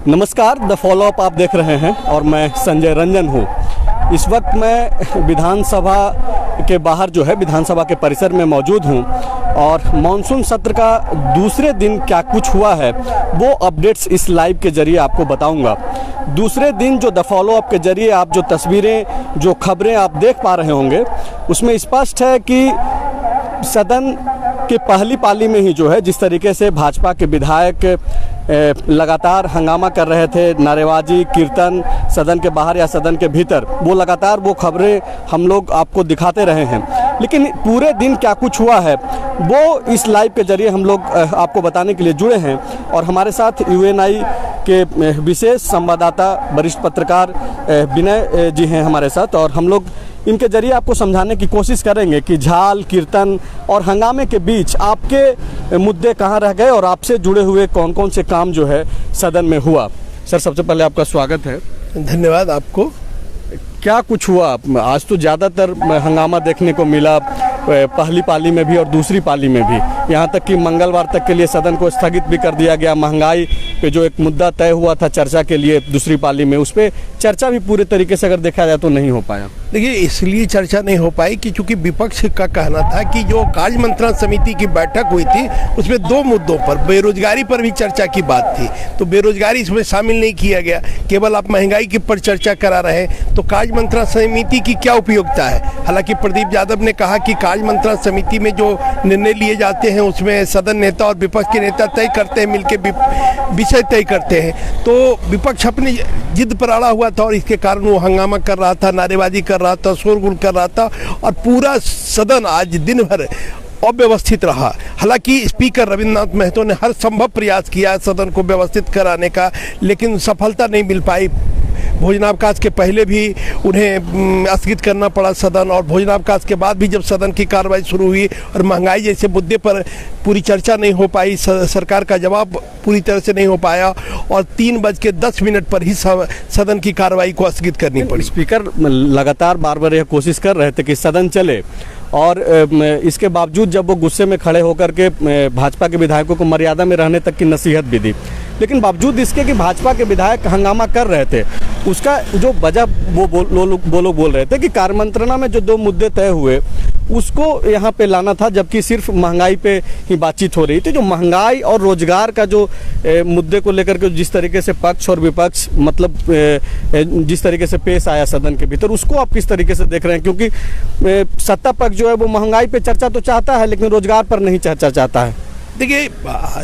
नमस्कार, the follow up आप देख रहे हैं और मैं संजय रंजन हूँ। इस वक्त मैं विधानसभा के बाहर जो है विधानसभा के परिसर में मौजूद हूँ और मानसून सत्र का दूसरे दिन क्या कुछ हुआ है वो अपडेट्स इस लाइव के जरिए आपको बताऊंगा। दूसरे दिन जो द फॉलो अप के जरिए आप जो तस्वीरें जो खबरें आप देख पा रहे होंगे उसमें स्पष्ट है कि सदन के पहली पाली में ही जो है जिस तरीके से भाजपा के विधायक लगातार हंगामा कर रहे थे, नारेबाजी, कीर्तन सदन के बाहर या सदन के भीतर, वो लगातार वो खबरें हम लोग आपको दिखाते रहे हैं। लेकिन पूरे दिन क्या कुछ हुआ है वो इस लाइव के जरिए हम लोग आपको बताने के लिए जुड़े हैं और हमारे साथ यूएनआई के विशेष संवाददाता वरिष्ठ पत्रकार विनय जी हैं हमारे साथ और हम लोग इनके जरिए आपको समझाने की कोशिश करेंगे कि झाल, कीर्तन और हंगामे के बीच आपके मुद्दे कहाँ रह गए और आपसे जुड़े हुए कौन कौन से काम जो है सदन में हुआ। सर, सबसे पहले आपका स्वागत है। धन्यवाद आपको। क्या कुछ हुआ आज? तो ज़्यादातर हंगामा देखने को मिला, पहली पाली में भी और दूसरी पाली में भी, यहाँ तक कि मंगलवार तक के लिए सदन को स्थगित भी कर दिया गया। महंगाई पे जो एक मुद्दा तय हुआ था चर्चा के लिए दूसरी पाली में, उस पर चर्चा भी पूरे तरीके से अगर देखा जाए तो नहीं हो पाया। देखिए, इसलिए चर्चा नहीं हो पाई कि चूंकि विपक्ष का कहना था कि जो कार्य मंत्रणा समिति की बैठक हुई थी उसमें दो मुद्दों पर, बेरोजगारी पर भी चर्चा की बात थी, तो बेरोजगारी इसमें शामिल नहीं किया गया। केवल आप महंगाई के पर चर्चा करा रहे हैं तो कार्य मंत्रणा समिति की क्या उपयोगिता है। हालांकि प्रदीप यादव ने कहा कि कार्य मंत्रणा समिति में जो निर्णय लिए जाते हैं उसमें सदन नेता और विपक्ष के नेता तय करते हैं, मिलकर विषय तय करते हैं। तो विपक्ष अपनी जिद पर अड़ा हुआ था और इसके कारण वो हंगामा कर रहा था, नारेबाजी कर रहा था, शोरगुल कर रहा था और पूरा सदन आज दिन भर अव्यवस्थित रहा। हालांकि स्पीकर रविन्द्रनाथ महतो ने हर संभव प्रयास किया सदन को व्यवस्थित कराने का, लेकिन सफलता नहीं मिल पाई। भोजनावकाश के पहले भी उन्हें स्थगित करना पड़ा सदन, और भोजनावकाश के बाद भी जब सदन की कार्रवाई शुरू हुई और महंगाई जैसे मुद्दे पर पूरी चर्चा नहीं हो पाई, सरकार का जवाब पूरी तरह से नहीं हो पाया और 3:10 पर ही सदन की कार्रवाई को स्थगित करनी पड़ी। स्पीकर लगातार बार बार यह कोशिश कर रहे थे कि सदन चले और इसके बावजूद जब वो गुस्से में खड़े होकर के भाजपा के विधायकों को मर्यादा में रहने तक की नसीहत भी दी, लेकिन बावजूद इसके कि भाजपा के विधायक हंगामा कर रहे थे, उसका जो वजह वो लोग बोल रहे थे कि कार्य मंत्रणा में जो दो मुद्दे तय हुए उसको यहाँ पे लाना था, जबकि सिर्फ महंगाई पे ही बातचीत हो रही थी। जो महंगाई और रोजगार का जो मुद्दे को लेकर के जिस तरीके से पक्ष और विपक्ष मतलब जिस तरीके से पेश आया सदन के भीतर, उसको आप किस तरीके से देख रहे हैं? क्योंकि सत्ता पक्ष जो है वो महंगाई पे चर्चा तो चाहता है लेकिन रोजगार पर नहीं चर्चा चाहता है। देखिए,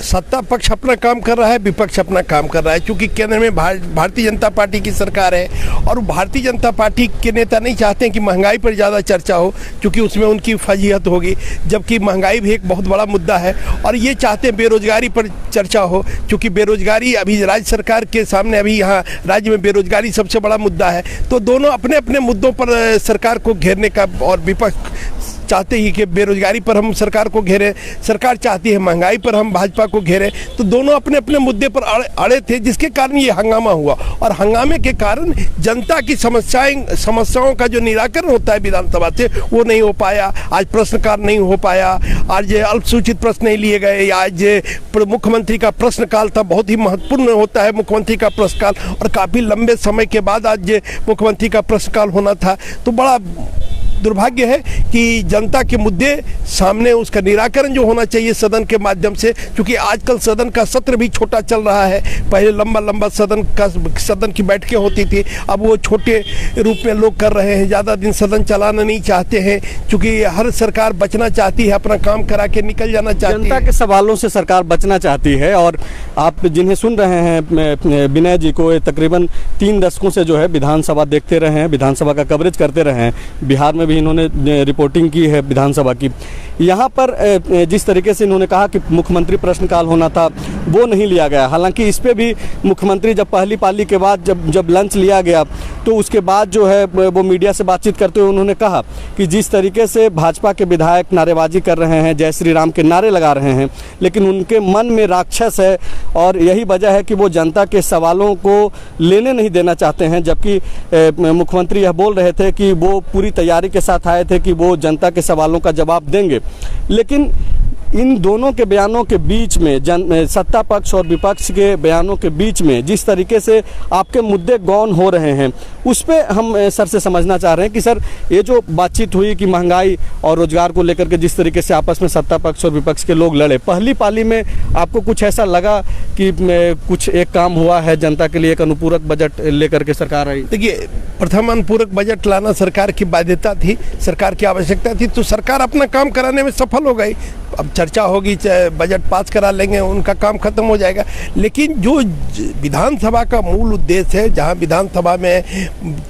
सत्ता पक्ष अपना काम कर रहा है, विपक्ष अपना काम कर रहा है। क्योंकि केंद्र में भारतीय जनता पार्टी की सरकार है और भारतीय जनता पार्टी के नेता नहीं चाहते हैं कि महंगाई पर ज़्यादा चर्चा हो, क्योंकि उसमें उनकी फजीहत होगी, जबकि महंगाई भी एक बहुत बड़ा मुद्दा है। और ये चाहते हैं बेरोजगारी पर चर्चा हो, क्योंकि बेरोजगारी अभी राज्य सरकार के सामने, अभी यहाँ राज्य में बेरोजगारी सबसे बड़ा मुद्दा है। तो दोनों अपने अपने मुद्दों पर सरकार को घेरने का, और विपक्ष चाहते ही कि बेरोजगारी पर हम सरकार को घेरें, सरकार चाहती है महंगाई पर हम भाजपा को घेरें। तो दोनों अपने अपने मुद्दे पर अड़े थे, जिसके कारण ये हंगामा हुआ और हंगामे के कारण जनता की समस्याओं का जो निराकरण होता है विधानसभा से वो नहीं हो पाया। आज प्रश्नकाल नहीं हो पाया, आज अल्पसूचित प्रश्न नहीं लिए गए, आज मुख्यमंत्री का प्रश्नकाल था, बहुत ही महत्वपूर्ण होता है मुख्यमंत्री का प्रश्नकाल, और काफ़ी लंबे समय के बाद आज मुख्यमंत्री का प्रश्नकाल होना था। तो बड़ा दुर्भाग्य है कि जनता के मुद्दे सामने, उसका निराकरण जो होना चाहिए सदन के माध्यम से, क्योंकि आजकल सदन का सत्र भी छोटा चल रहा है। पहले लंबा सदन की बैठकें होती थी, अब वो छोटे रूप में लोग कर रहे हैं, ज़्यादा दिन सदन चलाना नहीं चाहते हैं, क्योंकि हर सरकार बचना चाहती है, अपना काम करा के निकल जाना चाहती है। जनता के सवालों से सरकार बचना चाहती है। और आप जिन्हें सुन रहे हैं विनय जी को, तकरीबन 3 दशकों से जो है विधानसभा देखते रहे हैं, विधानसभा का कवरेज करते रहे हैं, बिहार में भी इन्होंने रिपोर्टिंग की है विधानसभा की। यहाँ पर जिस तरीके से इन्होंने कहा कि मुख्यमंत्री प्रश्नकाल होना था वो नहीं लिया गया, हालांकि इस पे भी मुख्यमंत्री जब पहली पाली के बाद जब लंच लिया गया तो उसके बाद जो है वो मीडिया से बातचीत करते हुए उन्होंने कहा कि जिस तरीके से भाजपा के विधायक नारेबाजी कर रहे हैं, जय श्री राम के नारे लगा रहे हैं, लेकिन उनके मन में राक्षस है और यही वजह है कि वो जनता के सवालों को लेने नहीं देना चाहते हैं। जबकि मुख्यमंत्री यह बोल रहे थे कि वो पूरी तैयारी के साथ आए थे कि वो जनता के सवालों का जवाब देंगे, लेकिन इन दोनों के बयानों के बीच में सत्ता पक्ष और विपक्ष के बयानों के बीच में जिस तरीके से आपके मुद्दे गौन हो रहे हैं, उस पे हम सर से समझना चाह रहे हैं कि सर ये जो बातचीत हुई कि महंगाई और रोजगार को लेकर के जिस तरीके से आपस में सत्ता पक्ष और विपक्ष के लोग लड़े, पहली पाली में आपको कुछ ऐसा लगा कि कुछ एक काम हुआ है जनता के लिए, एक अनुपूरक बजट लेकर के सरकार आई? देखिए, प्रथम अनुपूरक बजट लाना सरकार की बाध्यता थी, सरकार की आवश्यकता थी, तो सरकार अपना काम कराने में सफल हो गई। अब चर्चा होगी, बजट पास करा लेंगे, उनका काम खत्म हो जाएगा। लेकिन जो विधानसभा का मूल उद्देश्य है, जहां विधानसभा में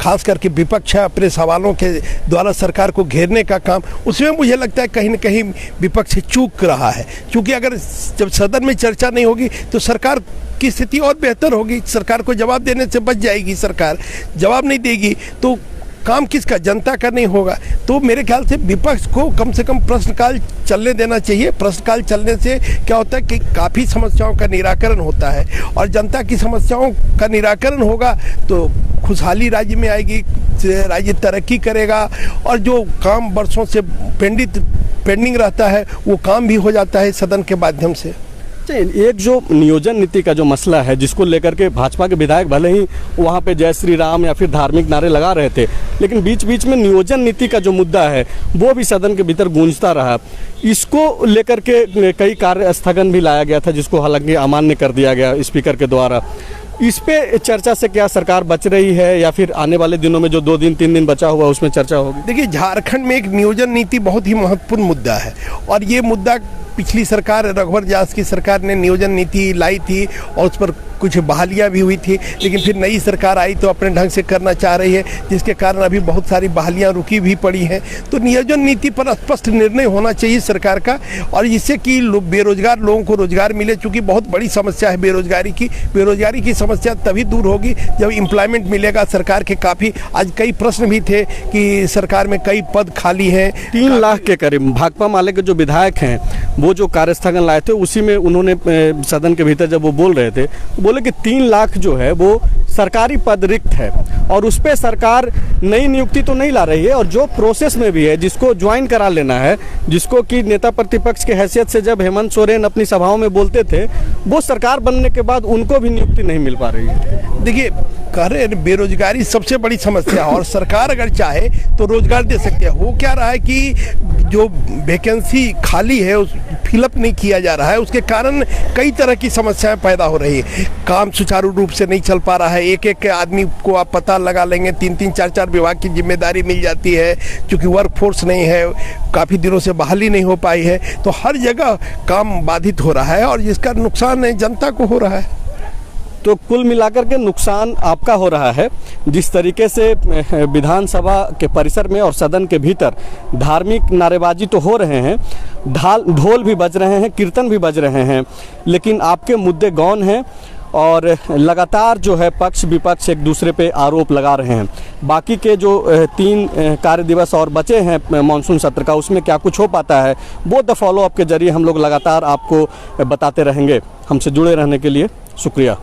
खास करके विपक्ष अपने सवालों के द्वारा सरकार को घेरने का काम, उसमें मुझे लगता है कहीं न कहीं विपक्ष चूक रहा है। क्योंकि अगर जब सदन में चर्चा नहीं होगी तो सरकार की स्थिति और बेहतर होगी, सरकार को जवाब देने से बच जाएगी। सरकार जवाब नहीं देगी तो काम किसका, जनता का नहीं होगा। तो मेरे ख्याल से विपक्ष को कम से कम प्रश्नकाल चलने देना चाहिए। प्रश्नकाल चलने से क्या होता है कि काफ़ी समस्याओं का निराकरण होता है, और जनता की समस्याओं का निराकरण होगा तो खुशहाली राज्य में आएगी, राज्य तरक्की करेगा, और जो काम वर्षों से पेंडिंग रहता है वो काम भी हो जाता है सदन के माध्यम से। एक जो नियोजन नीति का जो मसला है, जिसको लेकर के भाजपा के विधायक भले ही वहाँ पे जय श्री राम या फिर धार्मिक नारे लगा रहे थे, लेकिन बीच बीच में नियोजन नीति का जो मुद्दा है वो भी सदन के भीतर गूंजता रहा। इसको लेकर के कई कार्य स्थगन भी लाया गया था, जिसको हालांकि अमान्य कर दिया गया स्पीकर के द्वारा। इस पे चर्चा से क्या सरकार बच रही है, या फिर आने वाले दिनों में जो 2 दिन 3 दिन बचा हुआ उसमें चर्चा होगी? देखिए, झारखंड में एक नियोजन नीति बहुत ही महत्वपूर्ण मुद्दा है, और ये मुद्दा पिछली सरकार, रघुवर व्यास की सरकार ने नियोजन नीति लाई थी और उस पर कुछ बहालियां भी हुई थी। लेकिन फिर नई सरकार आई तो अपने ढंग से करना चाह रही है, जिसके कारण अभी बहुत सारी बहालियां रुकी भी पड़ी हैं। तो नियोजन नीति पर स्पष्ट निर्णय होना चाहिए सरकार का, और जिससे कि बेरोजगार लोगों को रोजगार मिले। चूँकि बहुत बड़ी समस्या है बेरोजगारी की समस्या तभी दूर होगी जब एम्प्लॉयमेंट मिलेगा। सरकार के काफ़ी आज कई प्रश्न भी थे कि सरकार में कई पद खाली हैं। 3 लाख के करीब भाकपा माले के जो विधायक हैं वो जो कार्यस्थगन लाए थे, उसी में उन्होंने सदन के भीतर जब वो बोल रहे थे, बोले कि 3 लाख जो है वो सरकारी पद रिक्त है, और उस पर सरकार नई नियुक्ति तो नहीं ला रही है, और जो प्रोसेस में भी है जिसको ज्वाइन करा लेना है, जिसको कि नेता प्रतिपक्ष की हैसियत से जब हेमंत सोरेन अपनी सभाओं में बोलते थे, वो सरकार बनने के बाद उनको भी नियुक्ति नहीं मिल पा रही है। देखिए, कह रहे बेरोजगारी सबसे बड़ी समस्या है, और सरकार अगर चाहे तो रोजगार दे सकती है। हो क्या रहा है कि जो वैकेंसी खाली है उस फिलअप नहीं किया जा रहा है, उसके कारण कई तरह की समस्याएं पैदा हो रही है। काम सुचारू रूप से नहीं चल पा रहा है, एक आदमी को आप पता लगा लेंगे, 3-3 4-4 विभाग की जिम्मेदारी मिल जाती है। क्योंकि वर्क फोर्स नहीं है, काफ़ी दिनों से बहाली नहीं हो पाई है, तो हर जगह काम बाधित हो रहा है, और जिसका नुकसान है जनता को हो रहा है। तो कुल मिलाकर के नुकसान आपका हो रहा है। जिस तरीके से विधानसभा के परिसर में और सदन के भीतर धार्मिक नारेबाजी तो हो रहे हैं, ढोल भी बज रहे हैं, कीर्तन भी बज रहे हैं, लेकिन आपके मुद्दे गौन हैं, और लगातार जो है पक्ष विपक्ष एक दूसरे पे आरोप लगा रहे हैं। बाकी के जो 3 कार्य दिवस और बचे हैं मानसून सत्र का, उसमें क्या कुछ हो पाता है वो द फॉलो अप के जरिए हम लोग लगातार आपको बताते रहेंगे। हमसे जुड़े रहने के लिए शुक्रिया।